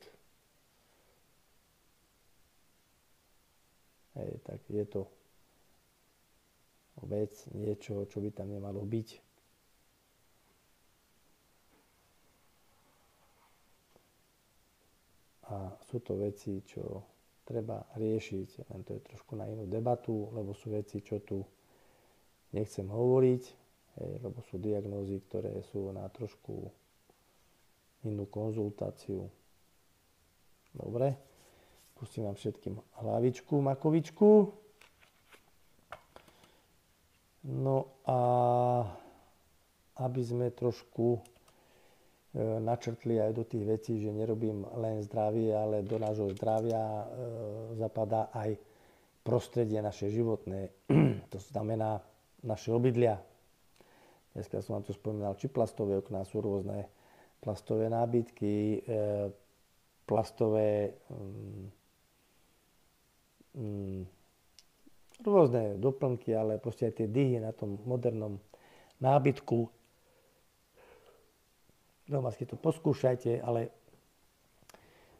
tak je to vec, niečo, čo by tam nemalo byť. A sú to veci, čo treba riešiť, len to je trošku na inú debatu, lebo sú veci, čo tu nechcem hovoriť, lebo sú diagnózy, ktoré sú na trošku inú konzultáciu. Dobre, pustím vám všetkým hlavičku, makovičku. No a aby sme trošku načrtli aj do tých vecí, že nerobím len zdravie, ale do nášho zdravia zapadá aj prostredie naše životné. To znamená naše obydlia. Dneska som vám tu spomínal, či plastové okná, sú rôzne plastové nábytky, plastové rôzne doplnky, ale proste aj tie dyhy na tom modernom nábytku. Doma si to poskúšajte, ale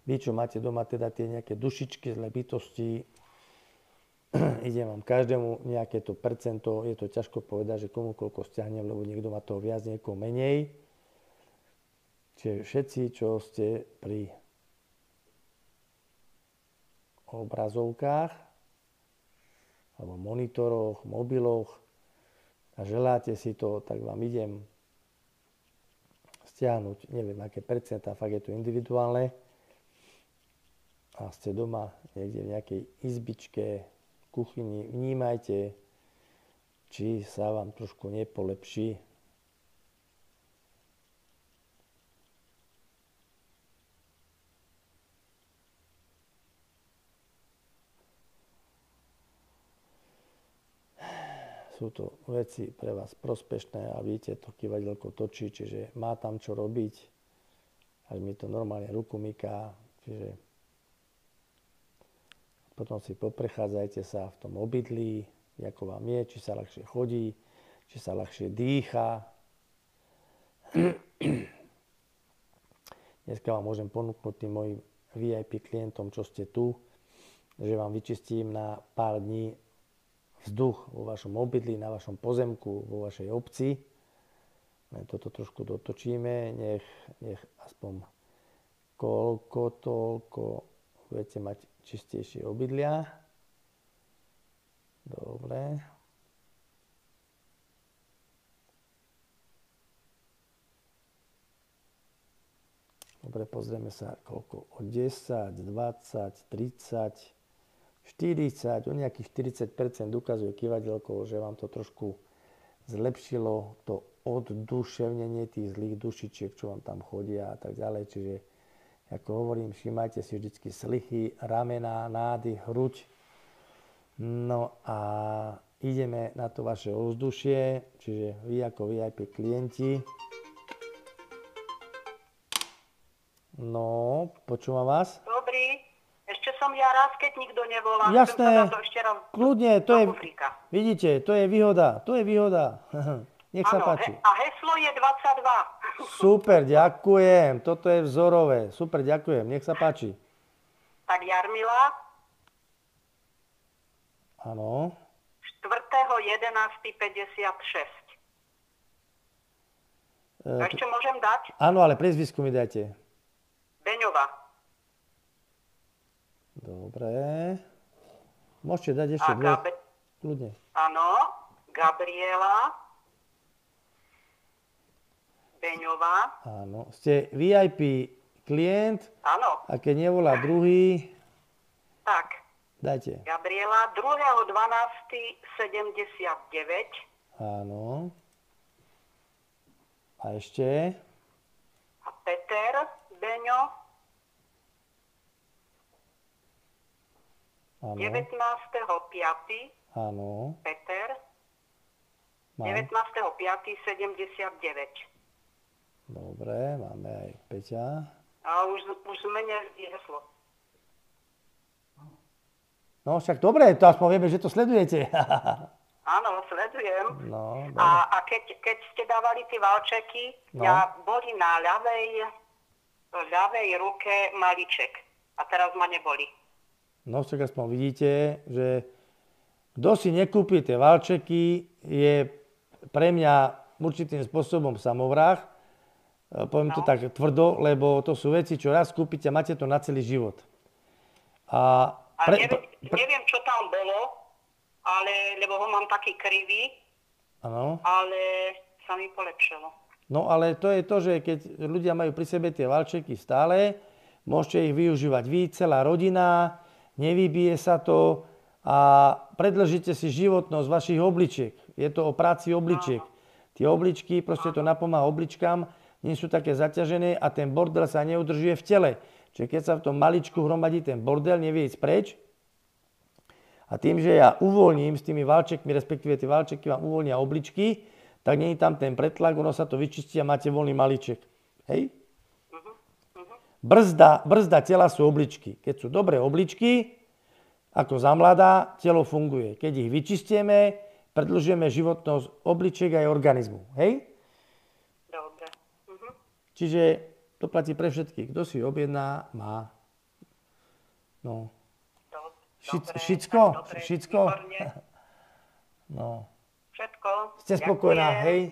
vy, čo máte doma teda tie nejaké dušičky, zlé bytosti, ide vám každému nejaké to percento, je to ťažko povedať, že komu koľko stiahnem, lebo niekto má toho viac, niekoho menej. Čiže všetci, čo ste pri obrazovkách, alebo monitoroch, mobiloch a želáte si to, tak vám idem stiahnuť, neviem aké percentá, fakt je to individuálne. A ste doma niekde v nejakej izbičke, kuchyni, vnímajte, či sa vám trošku nepolepší. Sú to veci pre vás prospešné a vidíte, to kývadelko točí, čiže má tam čo robiť, až mi to normálne ruku myká, čiže potom si poprechádzajte sa v tom obydlí, ako vám je, či sa ľahšie chodí, či sa ľahšie dýcha. Dneska vám môžem ponúknuť tým mojim VIP klientom, čo ste tu, že vám vyčistím na pár dní vzduch vo vašom obydlí, na vašom pozemku, vo vašej obci. Toto trošku dotočíme, nech aspoň koľko toľko budete mať čistejšie obydlia. Dobre. Dobre, pozrieme sa koľko. O 10, 20, 30, 40, o nejakých 40% ukazuje kývadelko, že vám to trošku zlepšilo to odduševnenie tých zlých dušičiek, čo vám tam chodia a tak ďalej. Čiže, ako hovorím, všimajte si vždycky slichy, ramená, nádych, hruď. No a ideme na to vaše ovzdušie, čiže vy ako VIP klienti. No, počúvam vás. Dobrý. Ešte som ja raz, keď nikto nevolá. Jasné, to ešte raz kľudne, to je, vidíte, to je výhoda, Nech sa páči. A heslo je 22. Super, ďakujem, toto je vzorové, super, ďakujem, nech sa páči. Tak Jarmila, Áno. 4.11.56. Ešte môžem dať? Áno, ale priezvisku mi dajte. Beňová. Dobre. Môžete dať ešte dve. Kľudne. Áno, Gabriela Beňová. Áno. Ste VIP klient Áno, a keď nevolá druhý, tak. dajte. Gabriela 2.12.79. Áno. A ešte? A Peter Beňo Áno. 19.5. Áno. Peter Mám. 19.5.79. Dobre, máme aj Peťa. A už zmenil heslo. No však dobre, to aspoň vieme, že to sledujete. Áno, sledujem. No, dobre. A keď ste dávali tie valčeky, No. ja boli na ľavej ruke maliček. A teraz ma neboli. No však aspoň vidíte, že kto si nekúpi tie valčeky, je pre mňa určitým spôsobom samovrah. Poviem to tak tvrdo, lebo to sú veci, čo raz kúpite a máte to na celý život. A neviem, čo tam bolo, lebo ho mám taký krivý, Áno. ale sa mi polepšilo. No ale to je to, že keď ľudia majú pri sebe tie valčeky stále, môžete ich využívať vy, celá rodina, nevybije sa to a predĺžite si životnosť vašich obličiek. Je to o práci obličiek. Tie obličky, proste to napomáha obličkám, nie sú také zaťažené a ten bordel sa neudržuje v tele. Čiže keď sa v tom maličku hromadí ten bordel, nevie ísť preč. A tým, že ja uvoľním s tými valčekmi, respektíve tie valčeky vám uvoľnia obličky, tak nie je tam ten pretlak, ono sa to vyčistí a máte voľný maliček. Hej? Brzda tela sú obličky. Keď sú dobré obličky, ako za mladá, telo funguje. Keď ich vyčistíme, predĺžujeme životnosť obličiek aj organizmu. Hej? Dobre. Čiže to platí pre všetkých. Kto si objedná, má. No. Všetko? Výborne. No. Všetko. Ste spokojná, hej?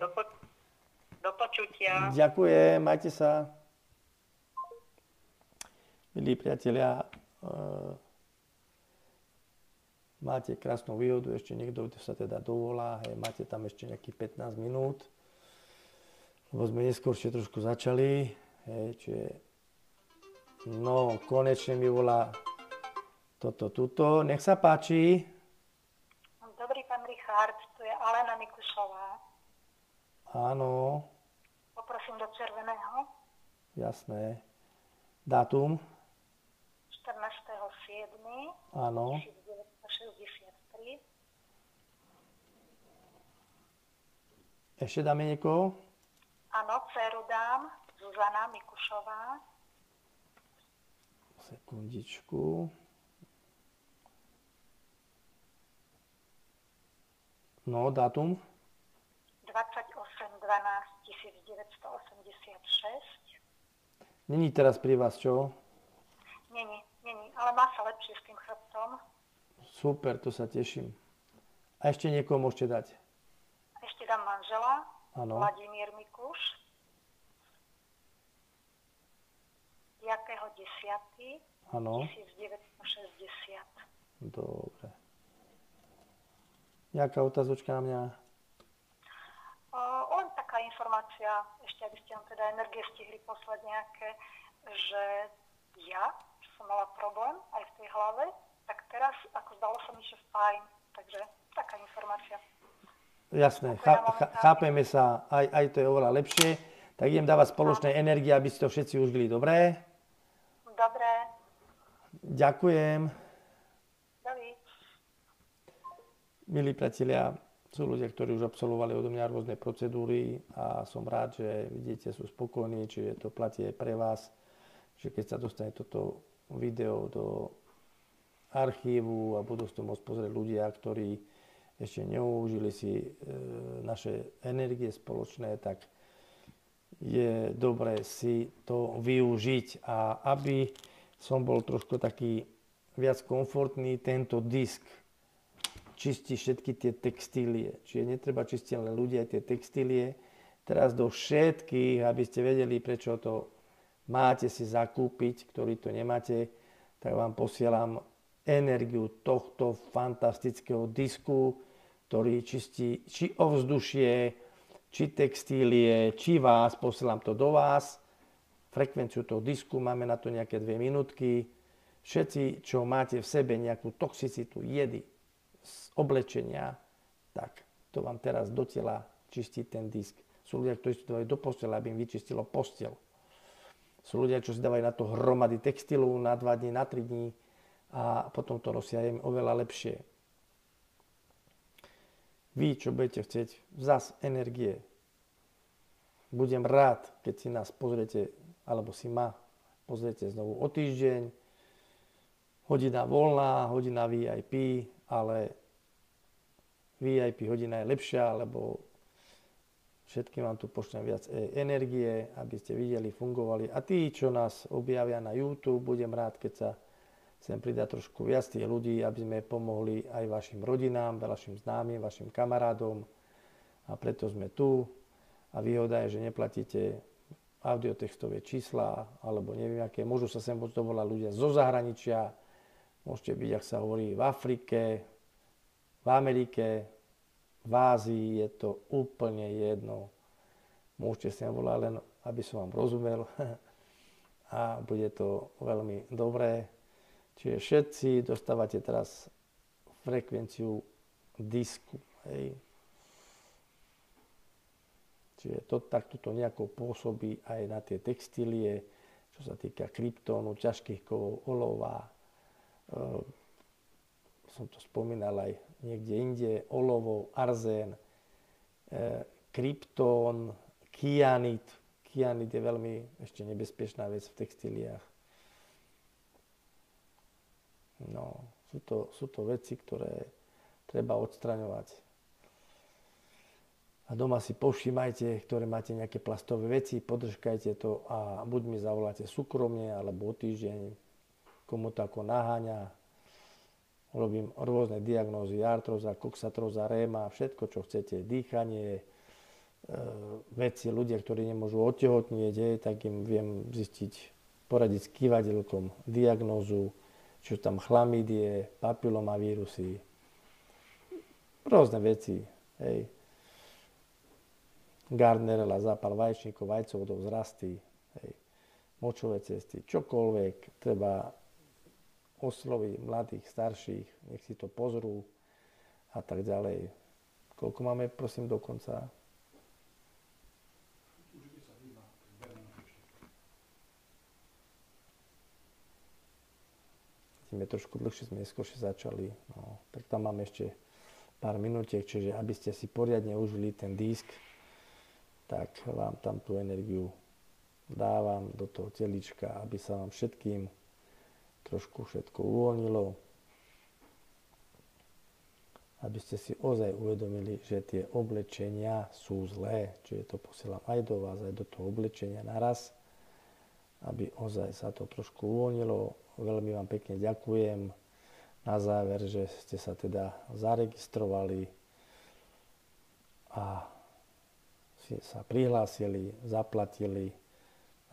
Do počutia. Ďakujem, majte sa. Milí priatelia, máte krásnu výhodu, ešte niekto sa teda dovolá, hej, máte tam ešte nejakých 15 minút, lebo sme neskôršie trošku začali, hej, čiže no, konečne mi volá tuto, nech sa páči. Dobrý pán Richard, tu je Alena Mikušová. Áno, Poprosím do červeného. jasné. Dátum? 14.7. Áno. 1963. Ešte dáme niekoho? Áno, dceru dám. Zuzana Mikušová. Sekundičku. No, dátum? 28.12.1986. Není teraz pri vás, čo? Není, ale má sa lepšie s tým chrbtom. Super, to sa teším. A ešte niekoho môžete dať? Ešte dám manžela, Áno. Vladimír Mikuš. 5.10.1960. Áno. Dobre. Nejaká otázočka na mňa? Len taká informácia, ešte aby ste vám teda energie stihli poslať nejaké, že ja, čo som mala problém aj v tej hlave, tak teraz, ako zdalo sa mi, že fajn. Takže taká informácia. Jasné, chápeme sa, aj to je oveľa lepšie. Tak idem dávať spoločné energie, aby si to všetci užili, dobré? Dobre. Ďakujem. Dovi. Milí priatelia, sú ľudia, ktorí už absolvovali odo mňa rôzne procedúry a som rád, že vidíte, sú spokojní, čiže to platí aj pre vás, že keď sa dostane toto video do archívu a budú si to môcť pozrieť ľudia, ktorí ešte neužili si naše energie spoločné, tak je dobré si to využiť. A aby som bol trošku taký viac komfortný, tento disk čistiť všetky tie textílie. Čiže netreba čistiť len ľudia, tie textílie. Teraz do všetkých, aby ste vedeli, prečo to máte si zakúpiť, ktorí to nemáte, tak vám posielam energiu tohto fantastického disku, ktorý čistí či ovzdušie, či textílie, či vás, posielam to do vás. Frekvenciu toho disku, máme na to nejaké 2 minútky. Všetci, čo máte v sebe nejakú toxicitu, jedy z oblečenia, tak to vám teraz do tela čistí ten disk. Sú ľudia, ktorí si to dávajú do postele, aby im vyčistilo posteľ. Sú ľudia, čo si dávajú na to hromady textilu na 2 dní, na 3 dní a potom to nosia im oveľa lepšie. Vy, čo budete chcieť, zas energie. Budem rád, keď si nás pozriete, alebo si ma pozriete znovu o týždeň. Hodina voľná, hodina VIP, ale VIP hodina je lepšia, lebo všetkým vám tu pošlem viac energie, aby ste videli, fungovali. A tí, čo nás objavia na YouTube, budem rád, keď sa sem pridá trošku viac tých ľudí, aby sme pomohli aj vašim rodinám, vašim známym, vašim kamarádom. A preto sme tu. A výhoda je, že neplatíte audiotextové čísla, alebo neviem aké. Môžu sa sem dovolať ľudia zo zahraničia. Môžete byť, ak sa hovorí, v Afrike, v Amerike, v Ázii, je to úplne jedno. Môžete sem volať len, aby som vám rozumel. A bude to veľmi dobré. Čiže všetci dostávate teraz frekvenciu disku. Hej. Čiže to takto to nejako pôsobí aj na tie textílie, čo sa týka kryptónu, ťažkých kovov, olova. Som to spomínal aj niekde inde, olovo, arzén, kryptón, kyanid. Kyanid je veľmi ešte nebezpečná vec v textíliách. No, sú to veci, ktoré treba odstraňovať. A doma si povšímajte, ktoré máte nejaké plastové veci, podržkajte to a buď mi zavoláte súkromne, alebo o týždeň, komu to ako naháňa. Robím rôzne diagnózy, artróza, koxatróza, réma, všetko, čo chcete, dýchanie, veci, ľudia, ktorí nemôžu otehotnieť, tak im viem zistiť, poradiť s kývadelkom, diagnózu, či sú tam chlamydie, papilomavírusy, rôzne veci, hej. Gardnerella, zápal vaječníkov, vajcovodov, zrasty, hej. Močové cesty, čokoľvek treba osloviť mladých, starších, nech si to pozrú a tak ďalej. Koľko máme, prosím, do konca? Sme trošku dlhšie, sme neskôršie začali. No, tak tam máme ešte pár minútiek, čiže aby ste si poriadne užili ten disk, tak vám tam tú energiu dávam do toho telička, aby sa vám všetkým trošku všetko uvoľnilo. Aby ste si ozaj uvedomili, že tie oblečenia sú zlé. Čiže to posielam aj do vás, aj do toho oblečenia naraz. Aby ozaj sa to trošku uvoľnilo. Veľmi vám pekne ďakujem na záver, že ste sa teda zaregistrovali a sa prihlásili, zaplatili,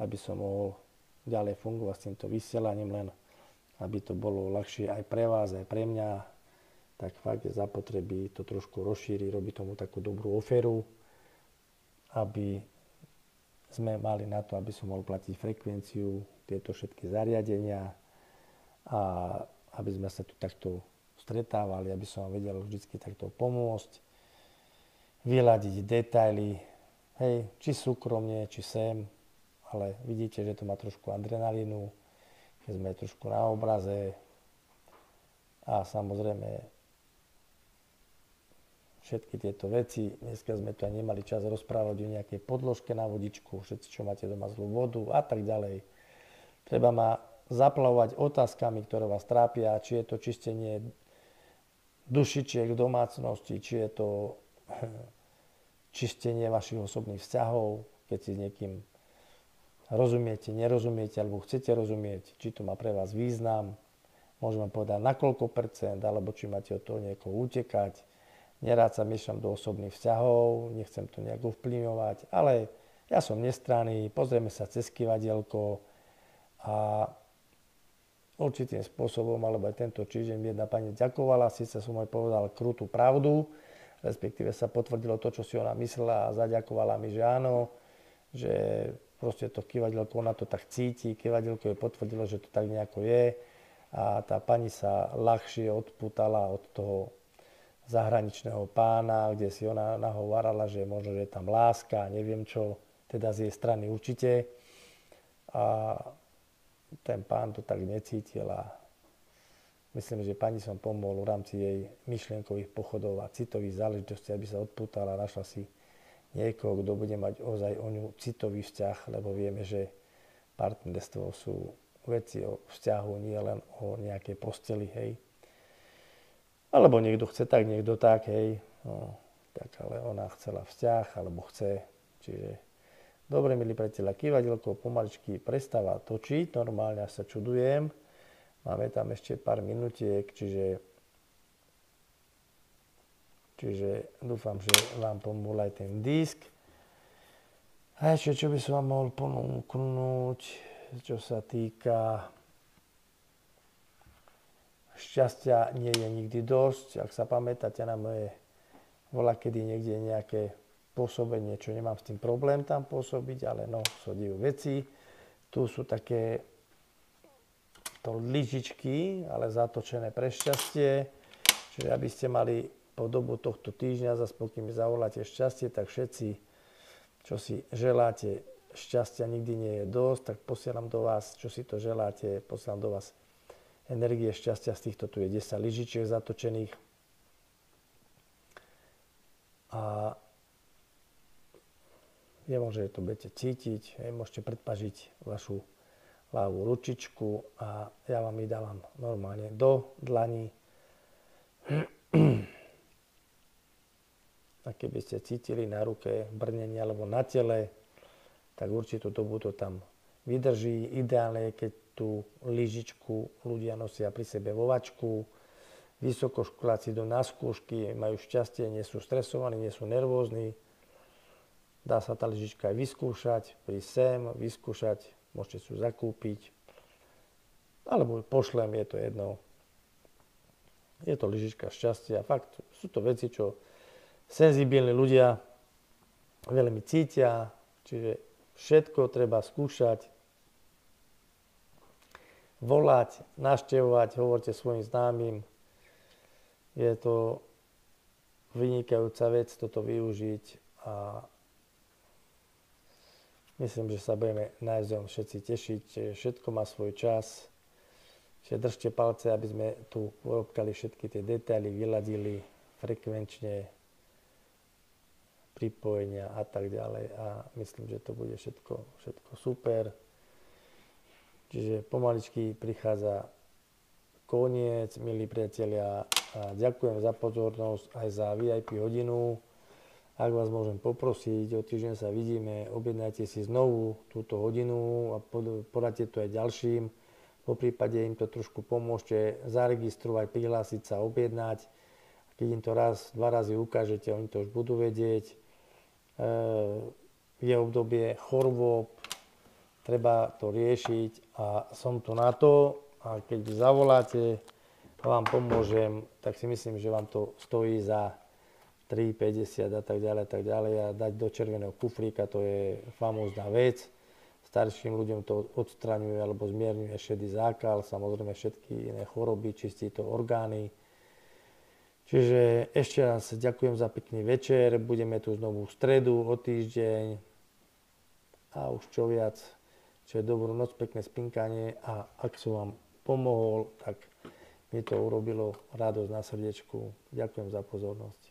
aby som mohol ďalej fungovať s týmto vysielaním, len aby to bolo ľahšie aj pre vás, aj pre mňa, tak fakt je zapotreby to trošku rozšíriť, robiť tomu takú dobrú oferu, aby sme mali na to, aby som mohol platiť frekvenciu, tieto všetky zariadenia a aby sme sa tu takto stretávali, aby som vám vedel vždy takto pomôcť, vyladiť detaily, hej, či súkromne, či sem, ale vidíte, že to má trošku adrenalínu, keď sme trošku na obraze a samozrejme všetky tieto veci. Dneska sme tu aj nemali čas rozprávať o nejakej podložke na vodičku, všetci, čo máte doma zlú vodu a tak ďalej. Treba ma zaplavovať otázkami, ktoré vás trápia, či je to čistenie dušičiek v domácnosti, či je to čistenie vašich osobných vzťahov, keď si s niekým rozumiete, nerozumiete, alebo chcete rozumieť, či to má pre vás význam, môžem vám povedať na koľko percent, alebo či máte od toho niekoho utekať. Nerád sa miešam do osobných vzťahov, nechcem to nejak ovplyvňovať, ale ja som nestranný, pozrieme sa cez kývadielko a určitým spôsobom, alebo aj tento týždeň mi jedna pani ďakovala, síce som aj povedal krutú pravdu, respektíve sa potvrdilo to, čo si ona myslela a zaďakovala mi, že áno, že proste to kývadielko, ona to tak cíti, kývadielko jej potvrdilo, že to tak nejako je a tá pani sa ľahšie odpútala od toho zahraničného pána, kde si ona nahovárala, že možno, že je tam láska, neviem čo, teda z jej strany určite. A ten pán to tak necítil a myslím, že pani som pomohol v rámci jej myšlienkových pochodov a citových záležitostí, aby sa odpútala a našla si niekoho, kto bude mať ozaj o ňu citový vzťah, lebo vieme, že partnerstvo sú veci o vzťahu, nie len o nejakej posteli, hej. Alebo niekto chce tak, niekto tak, hej. No, tak ale ona chcela vzťah, alebo chce. Čiže, dobre, milí priatelia, kývadielko pomaličky prestáva točiť. Normálne sa čudujem. Máme tam ešte pár minutiek, čiže dúfam, že vám pomohol aj ten disk. A ešte, čo by som vám mohol ponúknuť, čo sa týka šťastia nie je nikdy dosť. Ak sa pamätáte na moje volakedy niekde nejaké pôsobenie, čo nemám s tým problém tam pôsobiť, ale no, sú veci. Tu sú také to lyžičky, ale zatočené pre šťastie. Čiže aby ste mali po dobu tohto týždňa, zase pokým mi zavoláte šťastie, tak všetci, čo si želáte, šťastia nikdy nie je dosť, tak posielam do vás, čo si to želáte, posielam do vás energie šťastia z týchto, tu je 10 lyžičiek zatočených. A je možné, že to budete cítiť, môžete predpažiť vašu ľavú ručičku a ja vám ich dávam normálne do dlaní. A keby ste cítili na ruke brnenie alebo na tele, tak určitú dobu to tam vydrží. Ideálne je, keď tú lyžičku ľudia nosia pri sebe vo vačku. Vysokoškoláci idú na skúšky, majú šťastie, nie sú stresovaní, nie sú nervózni. Dá sa tá lyžička aj vyskúšať, prísť sem, vyskúšať, môžete si ju zakúpiť. Alebo pošlem, je to jedno. Je to lyžička šťastia. Fakt, sú to veci, čo senzibilní ľudia veľmi cítia, čiže všetko treba skúšať, volať, navštevovať, hovorte svojim známym. Je to vynikajúca vec toto využiť a myslím, že sa budeme navzájom všetci tešiť, že všetko má svoj čas. Čiže držte palce, aby sme tu urobkali všetky tie detaily, vyladili frekvenčne, pripojenia a tak ďalej a myslím, že to bude všetko super. Čiže pomaličky prichádza koniec, milí priatelia. A ďakujem za pozornosť aj za VIP hodinu. Ak vás môžem poprosiť, o týždeň sa vidíme, objednajte si znovu túto hodinu a poradte to aj ďalším. Po prípade im to trošku pomôžte zaregistrovať, prihlásiť sa, objednať. Keď im to raz, dva razy ukážete, oni to už budú vedieť. Je obdobie chorôb, treba to riešiť a som tu na to a keď zavoláte a vám pomôžem, tak si myslím, že vám to stojí za 3,50 a tak ďalej a dať do červeného kufríka, to je famózna vec. Starším ľuďom to odstraňuje alebo zmierňuje šedý zákal, samozrejme všetky iné choroby, čistí to orgány. Čiže ešte raz ďakujem za pekný večer, budeme tu znovu v stredu o týždeň a už čo viac. Čiže dobrú noc, pekné spinkanie a ak som vám pomohol, tak mi to urobilo radosť na srdiečku. Ďakujem za pozornosť.